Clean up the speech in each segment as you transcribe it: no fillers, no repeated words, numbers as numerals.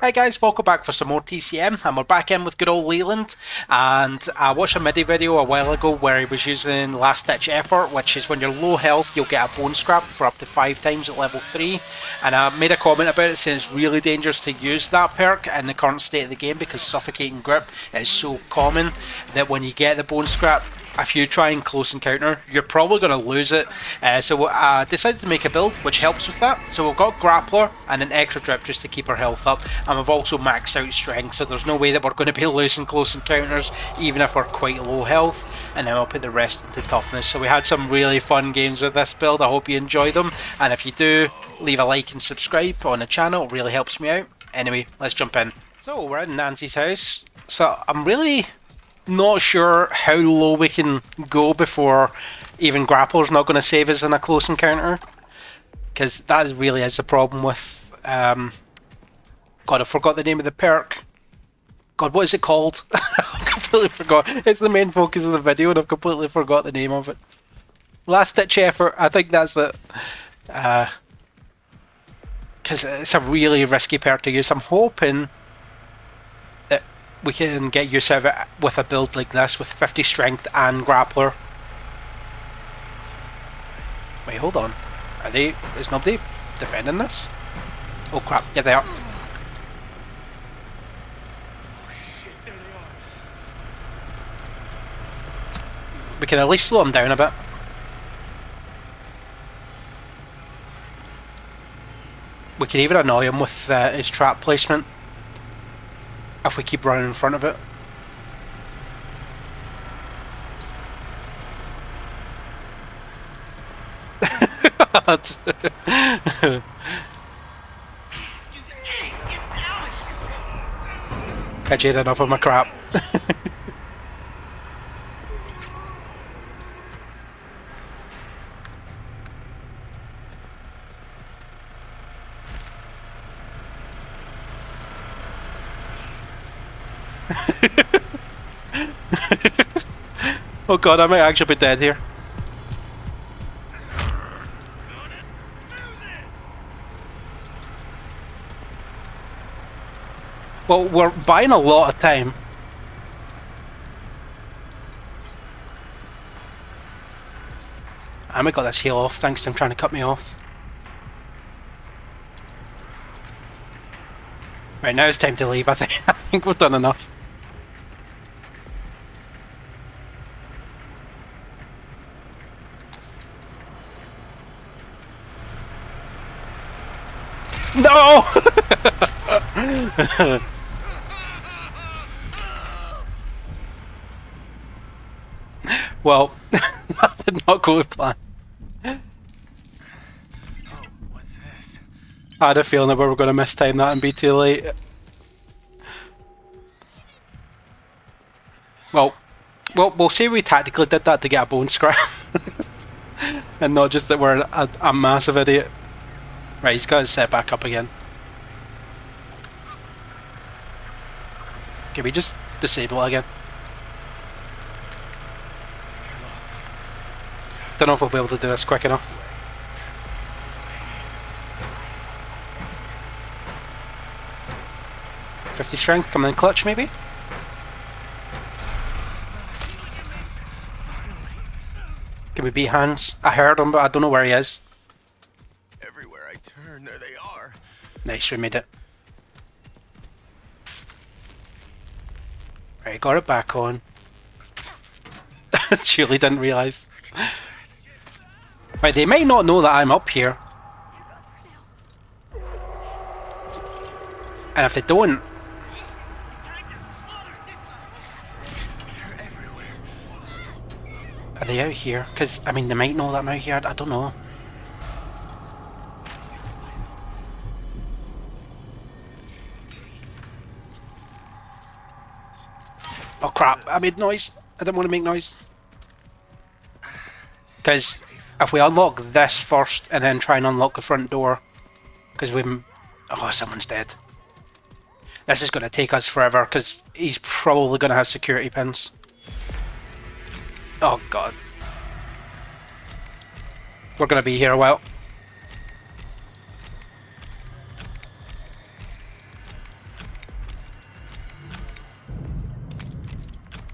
Hey guys, welcome back for some more TCM, and we're back in with good old Leland. And I watched a MIDI video a while ago where he was using last ditch effort, which is when you're low health you'll get a bone scrap for up to 5 times at level 3. And I made a comment about it saying it's really dangerous to use that perk in the current state of the game because suffocating grip is so common that when you get the bone scrap, if you try and close encounter, you're probably going to lose it. So I decided to make a build which helps with that. So we've got Grappler and an extra drip just to keep our health up, and we've also maxed out strength, so there's no way that we're going to be losing close encounters even if we're quite low health. And then I'll put the rest into toughness. So we had some really fun games with this build. I hope you enjoyed them, and if you do, leave a like and subscribe on the channel. It really helps me out. Anyway, let's jump in. So we're in Nancy's house. So I'm really not sure how low we can go before even Grappler's not going to save us in a close encounter, because that really is the problem with God, I forgot the name of the perk. God, what is it called? I completely forgot. It's the main focus of the video and I've completely forgot the name of it. Last ditch effort, I think that's it. Because it's a really risky perk to use. I'm hoping we can get use of it with a build like this with 50 strength and Grappler. Wait, hold on. Is nobody defending this? Oh crap, yeah they are. Oh shit, there they are. We can at least slow him down a bit. We can even annoy him with his trap placement if we keep running in front of it. I had enough of my crap. Oh god, I might actually be dead here. Well, we're buying a lot of time. I might got this heal off thanks to him trying to cut me off. Right, now it's time to leave. I think we've done enough. No! Well, that did not go to plan. Oh, what's this? I had a feeling that we were going to mistime that and be too late. Well, we'll say we tactically did that to get a bone scrap. And not just that we're a massive idiot. Right, he's got to set back up again. Can we just disable it again? Don't know if we'll be able to do this quick enough. .50 strength, coming in clutch maybe? Can we beat hands? I heard him but I don't know where he is. Everywhere I turn, there they are. Nice, we made it. Right, got it back on. Surely didn't realise. Right, they might not know that I'm up here. And if they don't... Are they out here? Because, I mean, they might know that I'm out here, I don't know. Oh crap, I made noise. I didn't want to make noise. Because if we unlock this first and then try and unlock the front door, because we've... Oh, someone's dead. This is going to take us forever because he's probably going to have security pins. Oh god. We're going to be here a while.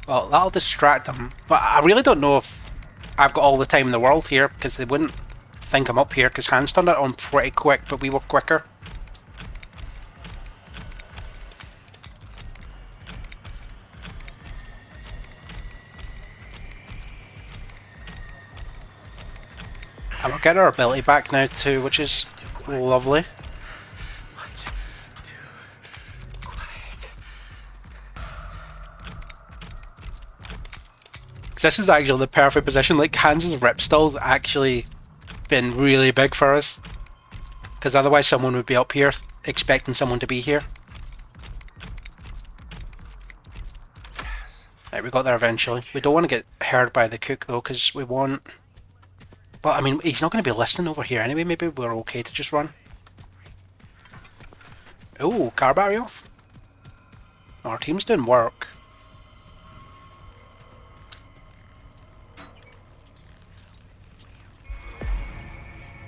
Well, that'll distract them, but I really don't know if I've got all the time in the world here, because they wouldn't think I'm up here, because Hans turned it on pretty quick, but we were quicker. And we're getting our ability back now too, which is lovely. This is actually the perfect position. Like, Hans' Ripstall's actually been really big for us, because otherwise someone would be up here expecting someone to be here. Right, we got there eventually. We don't want to get heard by the cook though, because we want... But I mean, he's not going to be listening over here anyway. Maybe we're okay to just run. Oh, car battery off. Our team's doing work.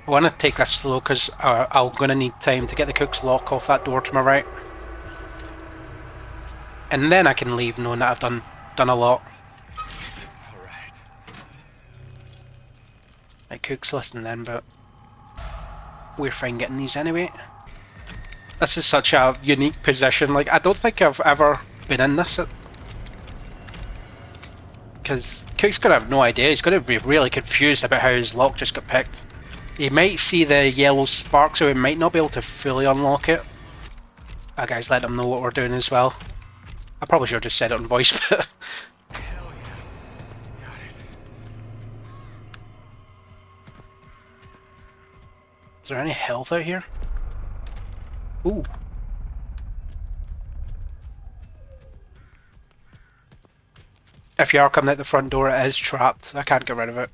I want to take this slow because I'm going to need time to get the cook's lock off that door to my right. And then I can leave knowing that I've done a lot. Alright. Like, cook's listening then, but we're fine getting these anyway. This is such a unique position. Like, I don't think I've ever been in this. Because cook's going to have no idea. He's going to be really confused about how his lock just got picked. He might see the yellow spark, so he might not be able to fully unlock it. Guys, let him know what we're doing as well. I probably should have just said it on voice, but... Hell yeah. Got it. Is there any health out here? Ooh. If you are coming out the front door, it is trapped. I can't get rid of it.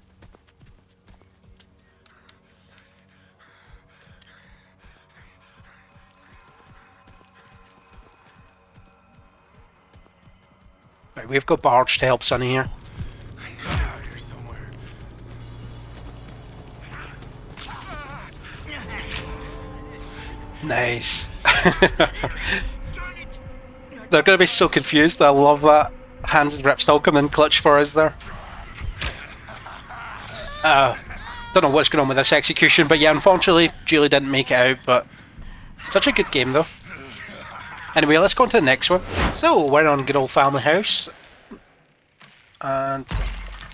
Right, we've got Barge to help Sonny here. I know out here somewhere. Nice. They're going to be so confused. I love that. Hans and Ripstall come in clutch for us there. Don't know what's going on with this execution, but yeah, unfortunately, Julie didn't make it out, but such a good game though. Anyway, let's go on to the next one. So, we're on good old family house. And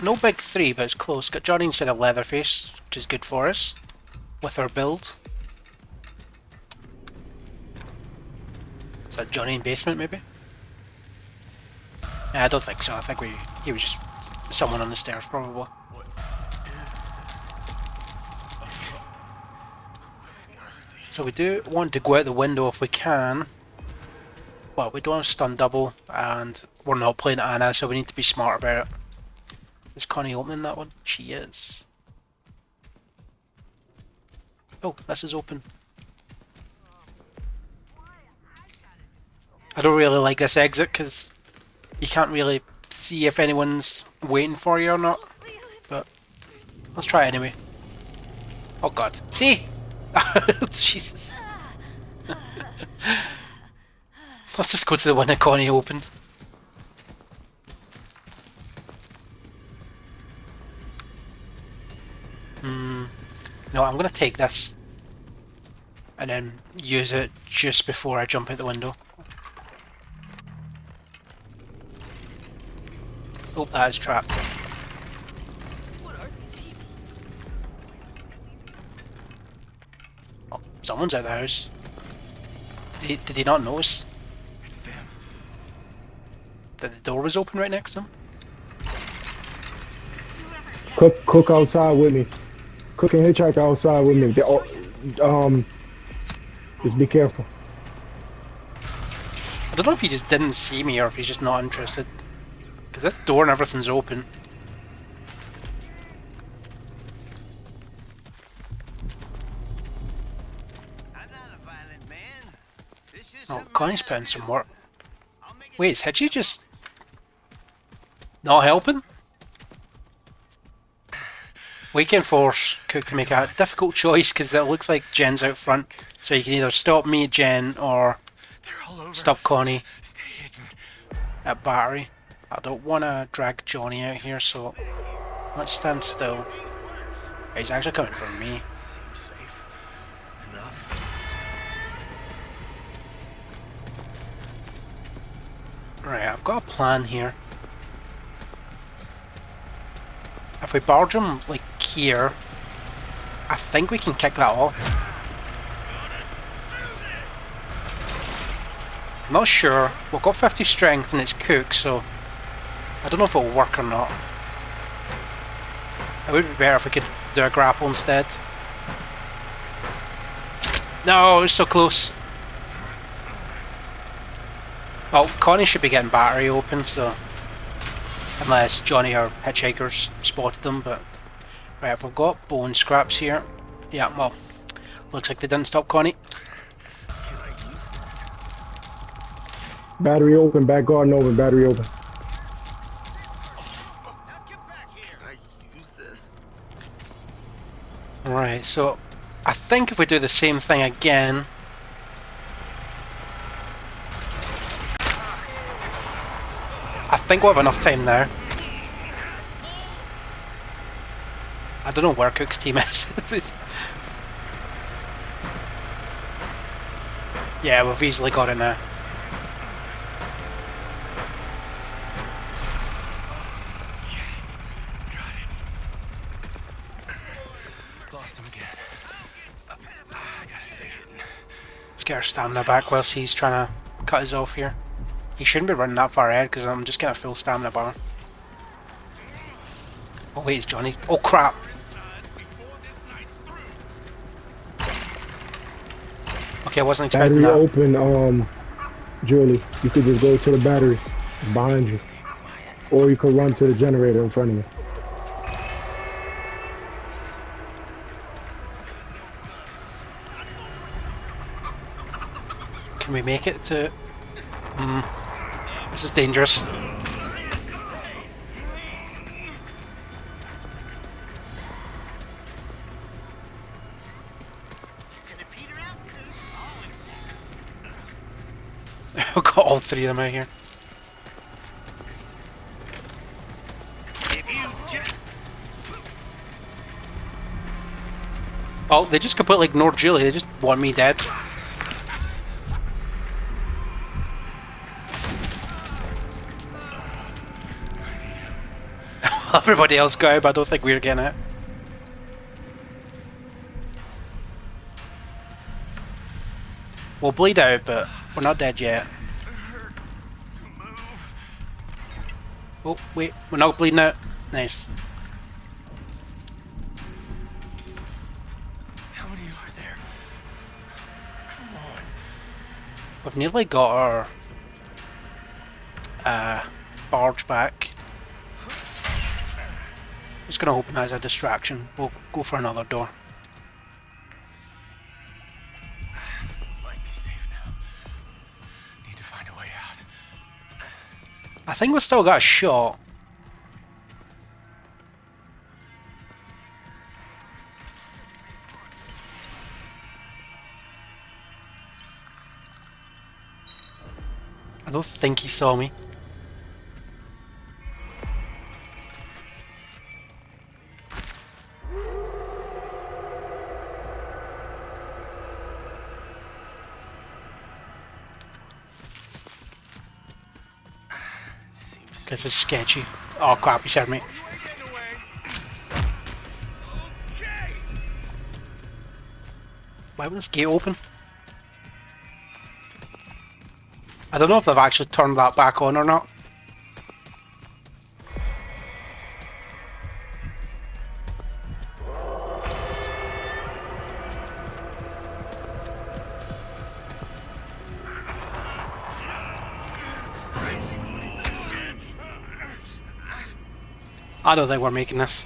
no big three, but it's close. Got Johnny instead of Leatherface, which is good for us with our build. Is that Johnny in basement, maybe? Yeah, I don't think so. I think he was just someone on the stairs, probably. So we do want to go out the window if we can. Well, we don't have stun double, and we're not playing Anna, so we need to be smart about it. Is Connie opening that one? She is. Oh, this is open. I don't really like this exit because you can't really see if anyone's waiting for you or not. But let's try it anyway. Oh god. See? Jesus. Let's just go to the one that Connie opened. No, I'm gonna take this and then use it just before I jump out the window. Oh, that is trapped. What are these people? Oh, someone's out the house. Did he not notice It's them. that the door was open right next to him? Cook outside with me. Cook and Hitchhiker outside with me. Just be careful. I don't know if he just didn't see me or if he's just not interested. Because this door and everything's open. I'm not a violent man. This is Oh, something Connie's I putting gotta some do. work. I'll make it Wait, is Hitchy just not helping? We can force Cook to make a difficult choice because it looks like Jen's out front. So you can either stop me at Jen or They're all over. stop Connie Stay hidden. at Battery. I don't want to drag Johnny out here, so let's stand still. He's actually coming for me. Seems safe enough. Right, I've got a plan here. If we barge him, like, here, I think we can kick that off. I'm not sure. We've got 50 strength and it's cook, so I don't know if it'll work or not. It would be better if we could do a grapple instead. No, it was so close. Oh, Connie should be getting battery open, so... Unless Johnny or Hitchhikers spotted them, but... Right, if we've got bone scraps here... Yeah, well... Looks like they didn't stop Connie. Battery open, back garden open, battery open. Now get back here. Can I use this? Right, so... I think if we do the same thing again... I think we'll have enough time there. I don't know where Cook's team is. Yeah, we've easily got it now. Yes. Got it. Lost him again. I gotta stay hidden. Let's get our stamina back whilst he's trying to cut us off here. He shouldn't be running that far ahead because I'm just getting a full stamina bar. Oh wait, it's Johnny. Oh crap! Okay, I wasn't expecting Battery that. open, Julie. You could just go to the battery. It's behind you. Or you could run to the generator in front of you. Can we make it to... This is dangerous. We've got all three of them out here. Oh, they just completely ignored Julie. They just want me dead. Everybody else got out, but I don't think we're getting it. We'll bleed out, but we're not dead yet. Oh, wait, we're not bleeding out. Nice. How many are there? Come on. We've nearly got our barge back. Just gonna open as a distraction. We'll go for another door. Might be safe now. Need to find a way out. I think we've still got a shot. I don't think he saw me. Seems This is sketchy. Oh crap, he scared me. Why wouldn't this gate open? I don't know if they've actually turned that back on or not. I don't think we're making this.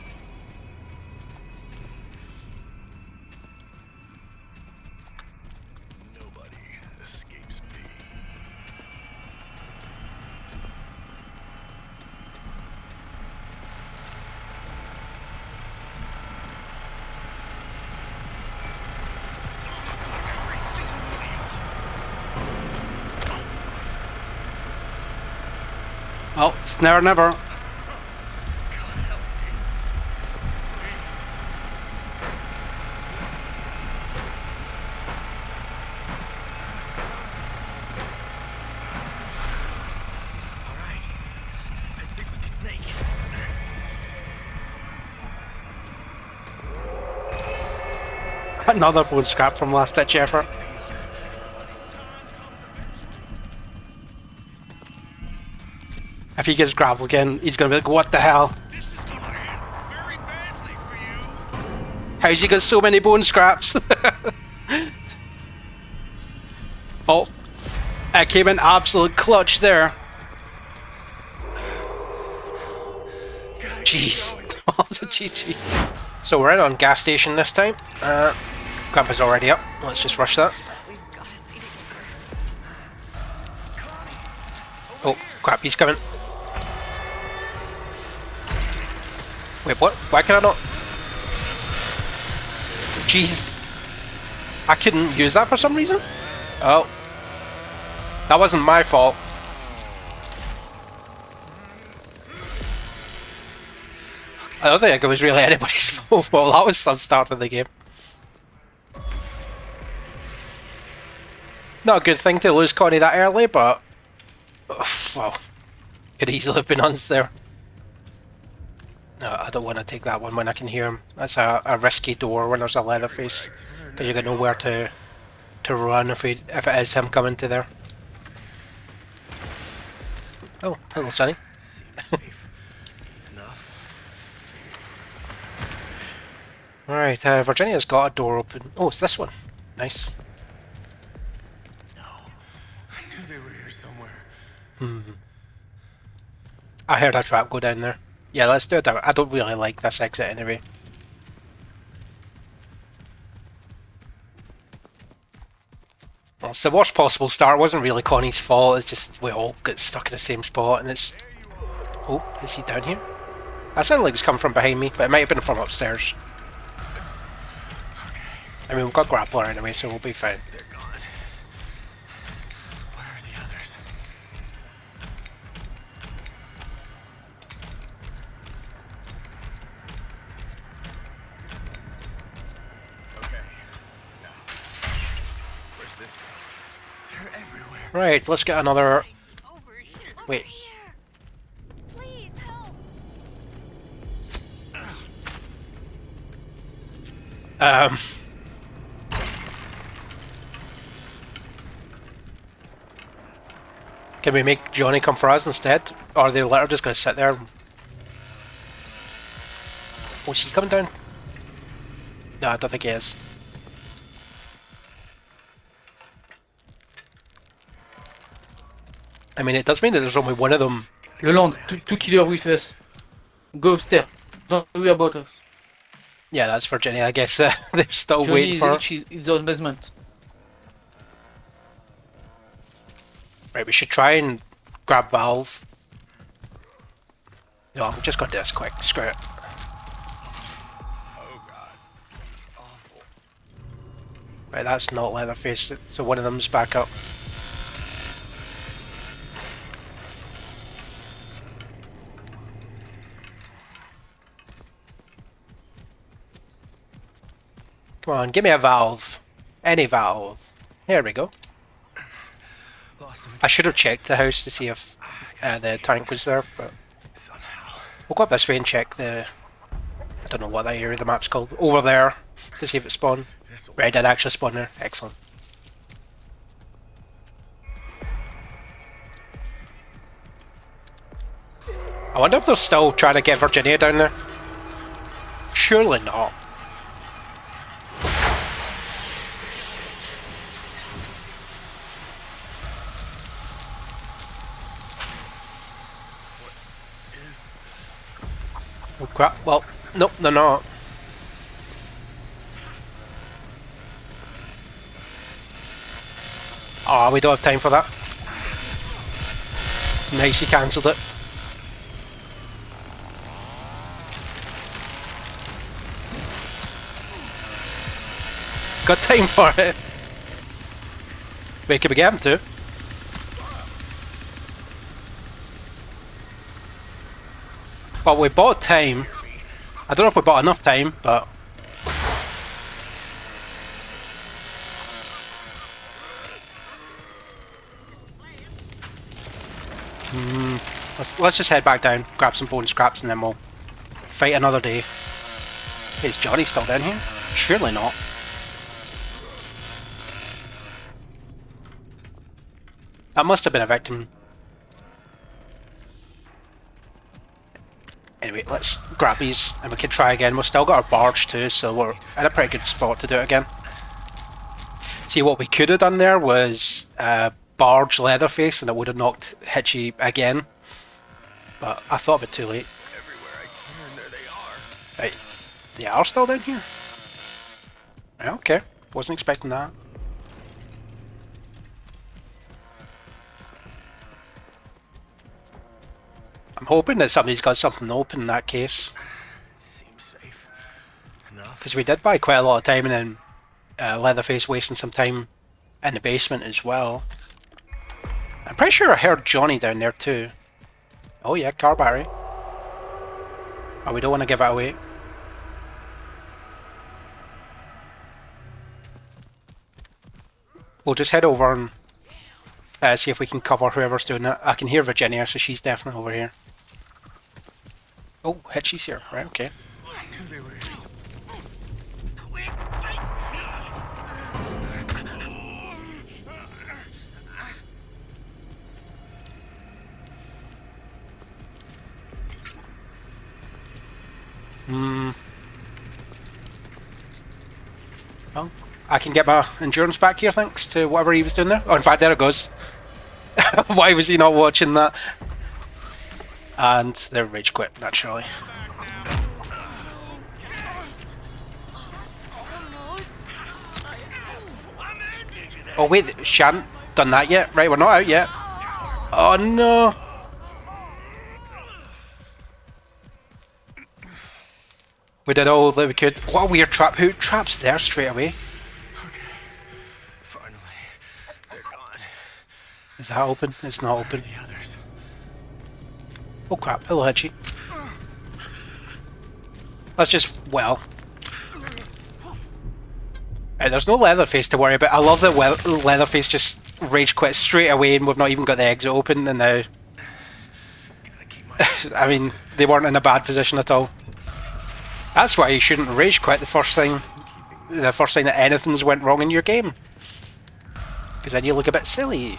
nobody escapes me. Oh, it's never, never. Alright. I think we can make it. Another bone scrap from last ditch effort. If he gets grappled again, he's gonna be like, what the hell? This is gonna end very badly for you. How's he got so many bone scraps? Oh, I came in absolute clutch there. Jeez, that was a GG. So we're in on gas station this time. Grandpa's already up. Let's just rush that. We've got to see it. Oh crap, he's coming. Wait, what? Why can I not? Jesus. I couldn't use that for some reason? Oh. That wasn't my fault. I don't think it was really anybody's fault. That was some start of the game. Not a good thing to lose Connie that early, but... well, could easily have been uns there. No, I don't want to take that one when I can hear him. That's a risky door when there's a Leatherface. Because you got nowhere to run if it is him coming to there. Oh, hello Sonny. Safe enough. Alright, Virginia's got a door open. Oh, it's this one. Nice. No. I knew they were here somewhere. I heard a trap go down there. Yeah, let's do it. I don't really like this exit anyway. Well, it's the worst possible start. It wasn't really Connie's fault. It's just we all got stuck in the same spot, and it's. Oh, is he down here? That sounded like he was coming from behind me, but it might have been from upstairs. I mean, we've got Grappler anyway, so we'll be fine. They're gone. Where are the others? Okay. Now, where's this guy? They're everywhere. Right, let's get another. Over here. Wait. Here. Please help. Can we make Johnny come for us instead? Or are they literally just gonna sit there? Oh, is he coming down? No, I don't think he is. I mean, it does mean that there's only one of them. Leland, two killer with us. Go upstairs. Don't worry about us. Yeah, that's Virginia. I guess they're still Johnny waiting for. is in the basement. Right, we should try and grab Valve. No, I'm just gonna do this quick. Screw it. Oh god. Awful. Right, that's not Leatherface. So one of them's back up. Come on, give me a valve. Any valve. Here we go. Lost him I should have checked the house to see if the tank was there, but somehow. we'll go up this way and check the... I don't know what that area of the map's called. Over there, to see if it spawned. This'll Right, it did actually spawn there. Excellent. I wonder if they're still trying to get Virginia down there. Surely not. Oh crap, well, nope, they're not. Oh, we don't have time for that. Nice, he cancelled it. Got time for it. Wait, can we get him to? Well, we bought time. I don't know if we bought enough time, but... Let's just head back down, grab some bone scraps, and then we'll fight another day. Hey, is Johnny still down here? Surely not. That must have been a victim. Anyway, let's grab these and we can try again. We've still got our barge too, so we're in a pretty good spot to do it again. See, what we could have done there was barge Leatherface and it would have knocked Hitchy again. But I thought of it too late. Everywhere I turn, there they are. Right. They are still down here? Right, okay. Wasn't expecting that. I'm hoping that somebody's got something open in that case. Seems safe enough. Because we did buy quite a lot of time and then Leatherface wasting some time in the basement as well. I'm pretty sure I heard Johnny down there too. Oh yeah, car battery. Oh, we don't want to give it away. We'll just head over and see if we can cover whoever's doing it. I can hear Virginia, so she's definitely over here. Oh, Hitchy's here. Right, okay. I knew they were here. Well, I can get my endurance back here thanks to whatever he was doing there. Oh, in fact, there it goes. Why was he not watching that? And they're rage quit, naturally. Oh wait, she hadn't done that yet? Right, we're not out yet. Oh no! We did all that we could. What a weird trap. Who traps there straight away? Okay. Finally. They're gone. Is that open? It's not open. The others. Oh crap, hello Hitchy. Let's just, well... there's no Leatherface to worry about. I love that Leatherface just rage quit straight away and we've not even got the exit open and now... I mean, they weren't in a bad position at all. That's why you shouldn't rage quit the first time that anything's went wrong in your game. Because then you look a bit silly.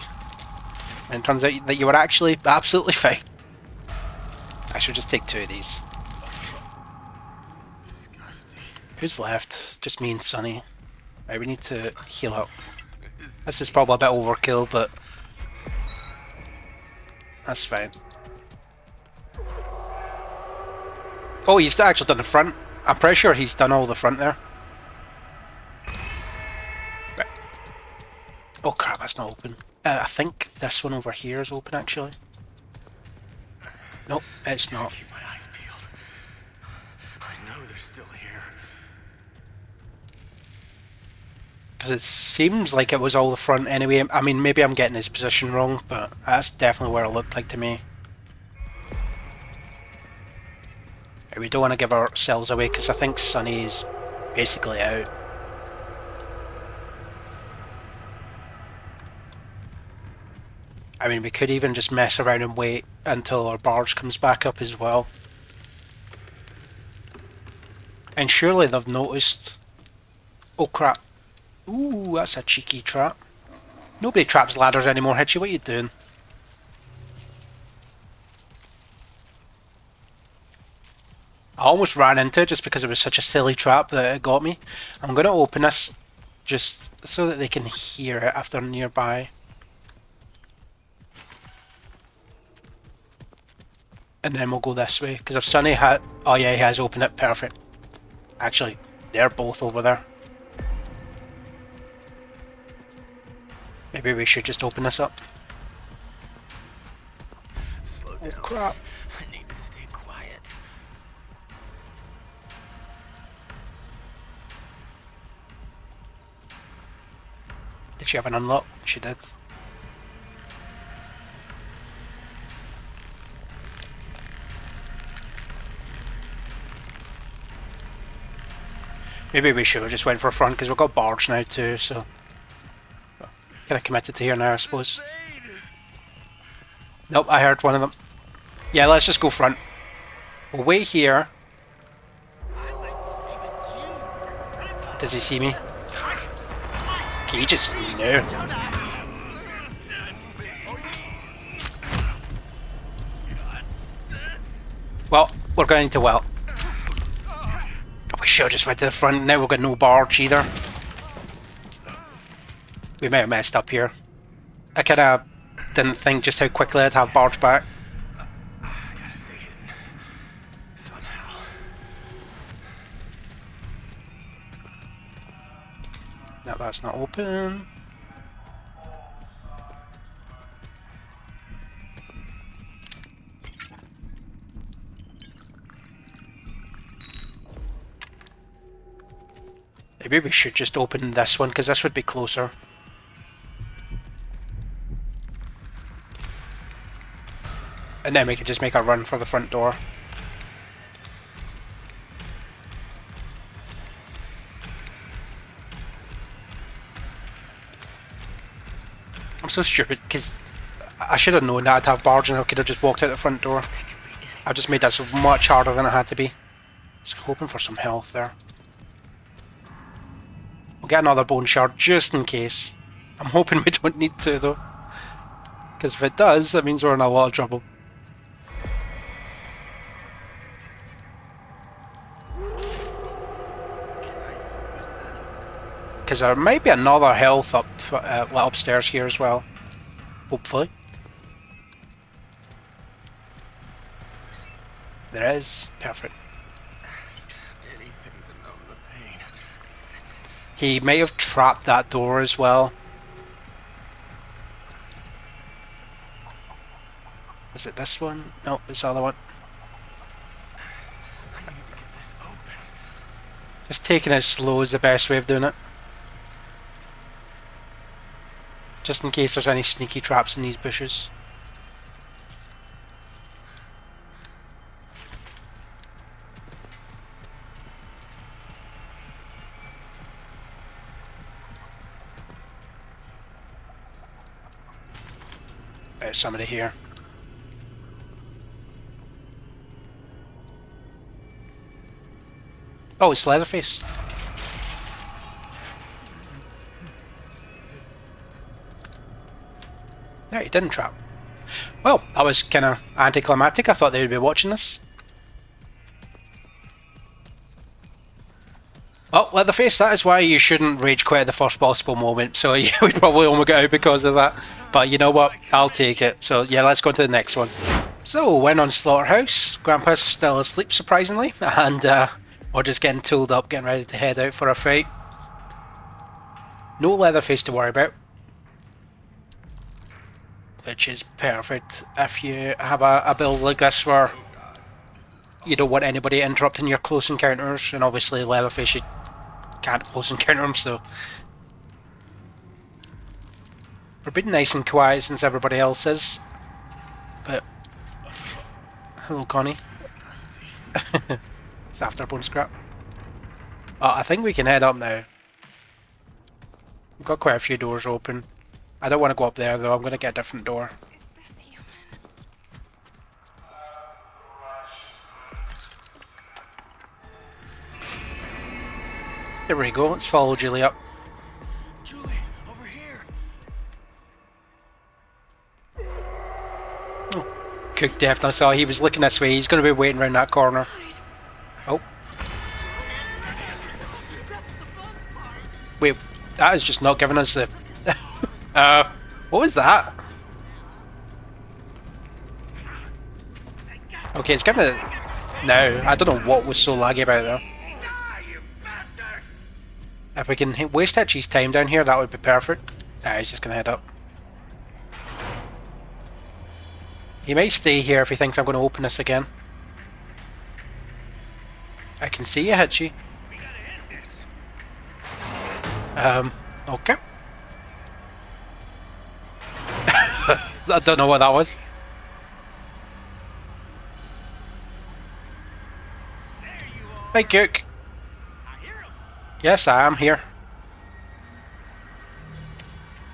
And it turns out that you were actually absolutely fine. I should just take two of these. Disgusting. Who's left? Just me and Sunny. Right, we need to heal up. This is probably a bit overkill, but that's fine. Oh, he's actually done the front. I'm pretty sure he's done all the front there. Right. Oh crap, that's not open. I think this one over here is open actually. Nope, it's not. Keep my eyes peeled. I know they're still here. Because it seems like it was all the front anyway. I mean, maybe I'm getting his position wrong, but that's definitely where it looked like to me. We don't want to give ourselves away because I think Sunny's basically out. I mean, we could even just mess around and wait until our barge comes back up as well. And surely they've noticed... Oh crap. Ooh, that's a cheeky trap. Nobody traps ladders anymore, Hitchy. What are you doing? I almost ran into it just because it was such a silly trap that it got me. I'm going to open this just so that they can hear it if they're nearby. And then we'll go this way, because if Sunny had... Oh yeah, he has opened it, perfect. Actually, they're both over there. Maybe we should just open this up. Slow Oh down. crap. I need to stay quiet. Did she have an unlock? She did. Maybe we should have just went for a front because we've got barge now too, so kind of committed to here now, I suppose. Nope, I heard one of them. Yeah, let's just go front. We'll wait here. Does he see me? Okay, he just knew. Well, we're going to well. We should have just went to the front. Now we've got no barge either. We may have messed up here. I kind of didn't think just how quickly I'd have barge back. I gotta stay hidden. Somehow. No, that's not open. Maybe we should just open this one because this would be closer. And then we could just make a run for the front door. I'm so stupid because I should have known that I'd have barge and I could have just walked out the front door. I just made this much harder than it had to be. Just hoping for some health there. We'll get another bone shard just in case. I'm hoping we don't need to though. Because if it does, that means we're in a lot of trouble. Because there might be another health up upstairs here as well. Hopefully. There is. Perfect. Anything to numb the pain. He may have trapped that door as well. Was it this one? No, it's the other one. I need to get this open. Just taking it slow is the best way of doing it. Just in case there's any sneaky traps in these bushes. There's somebody here. Oh, it's Leatherface. No, he didn't trap. Well, that was kind of anticlimactic. I thought they would be watching this. Oh, Leatherface, that is why you shouldn't rage quit at the first possible moment. So yeah, we probably only got out because of that. But you know what? I'll take it. So yeah, let's go to the next one. So, went on Slaughterhouse. Grandpa's still asleep, surprisingly. And we're just getting tooled up, getting ready to head out for a fight. No Leatherface to worry about. Which is perfect if you have a build like this where you don't want anybody interrupting your close encounters, and obviously Leatherface you can't close encounter him, so we're being nice and quiet since everybody else is. But hello, Connie. It's after bone scrap. Oh, I think we can head up now. We've got quite a few doors open. I don't want to go up there though, I'm going to get a different door. There we go, let's follow Julie up. Julie, over here. Oh, Cook definitely saw he was looking this way, he's going to be waiting around that corner. Oh. Wait, that is just not giving us the... what was that? Okay, it's giving it... No, I don't know what was so laggy about it though. If we can waste Hitchy's time down here, that would be perfect. Ah, he's just gonna head up. He might stay here if he thinks I'm gonna open this again. I can see you, Hitchy. Okay. I don't know what that was. Hey, Cook. Yes, I am here.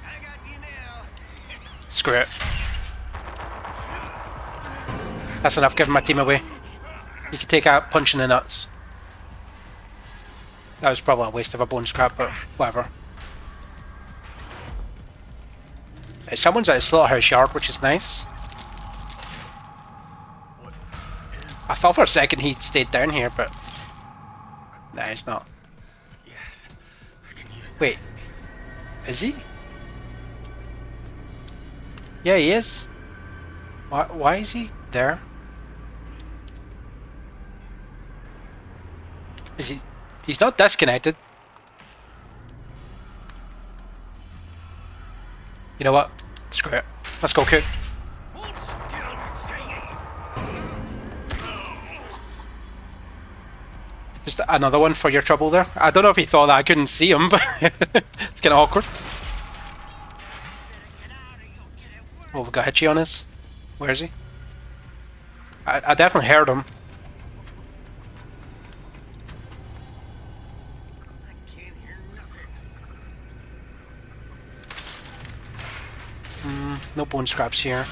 I got you now. Screw it. That's enough giving my team away. You can take out punch in the nuts. That was probably a waste of a bone scrap, but whatever. Someone's at the Slaughterhouse yard, which is nice. I thought for a second he'd stayed down here, but... Nah, he's not. Yes, I can use that. Wait. Is he? Yeah, he is. Why is he there? Is he... He's not disconnected. You know what? Screw it. Let's go, Cook. Hold still. Dang it. Just another one for your trouble there. I don't know if he thought that I couldn't see him, but it's kind of awkward. Oh, we got Hitchy on us. Where is he? I definitely heard him. I can't hear nothing. No bone scraps here.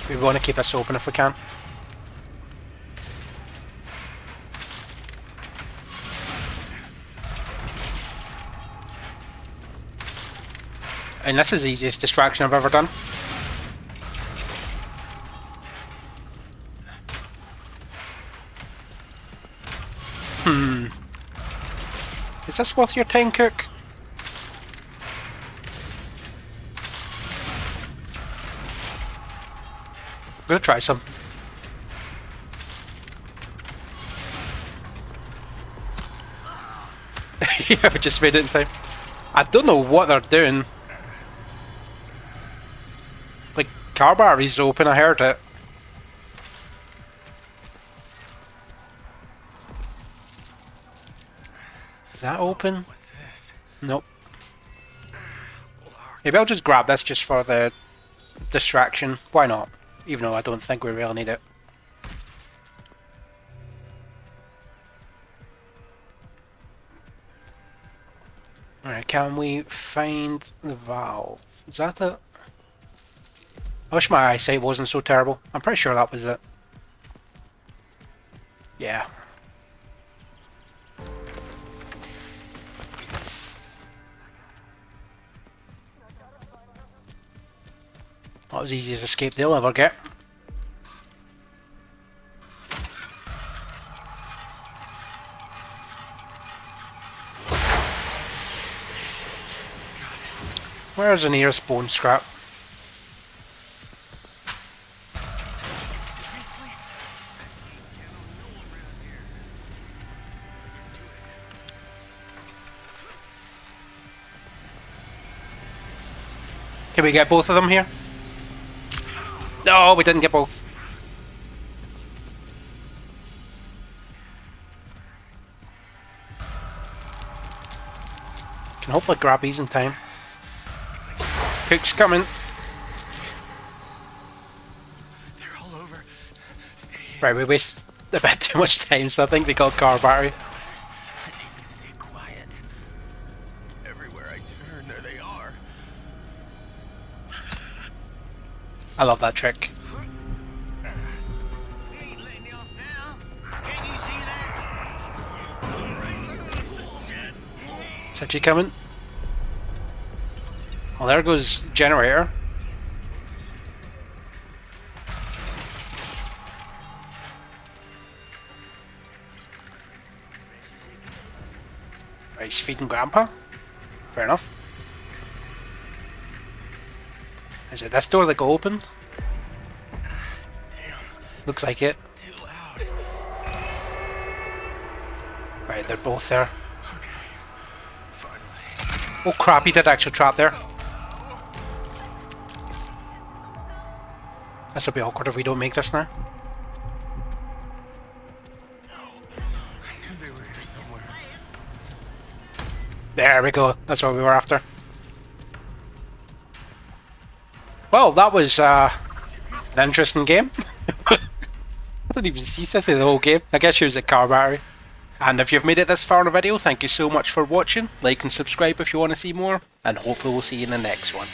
We want to keep this open if we can. And this is the easiest distraction I've ever done. Is this worth your time, Cook? I'm gonna try some. Yeah, we just made it in time. I don't know what they're doing. Like, car battery's open, I heard it. Is that open? What's this? Nope. Maybe I'll just grab this just for the distraction. Why not? Even though I don't think we really need it. Alright, can we find the valve? Is that it? I wish my eyesight wasn't so terrible. I'm pretty sure that was it. Yeah. That was the easiest escape they'll ever get. Where's the nearest bone scrap? Can we get both of them here? No, we didn't get both. Can hopefully grab these in time. Cook's coming. They're all over. Stay here. Right, we waste a bit too much time, so I think they got car battery. I need to stay quiet. Everywhere I turn, there they are. I love that trick. We ain't letting you off now. Can you see that? Is Hitchy coming? Well, there goes generator. Right, he's feeding Grandpa. Fair enough. Is it this door that go open? Damn, Looks like it. too loud. Right, they're both there. Okay, finally. Oh crap, he did actually trap there. This will be awkward if we don't make this now. No, I knew they were here somewhere. There we go. That's what we were after. Well, that was an interesting game. I didn't even see Sissy the whole game. I guess she was at car battery. And if you've made it this far in the video, thank you so much for watching. Like and subscribe if you want to see more, and hopefully we'll see you in the next one.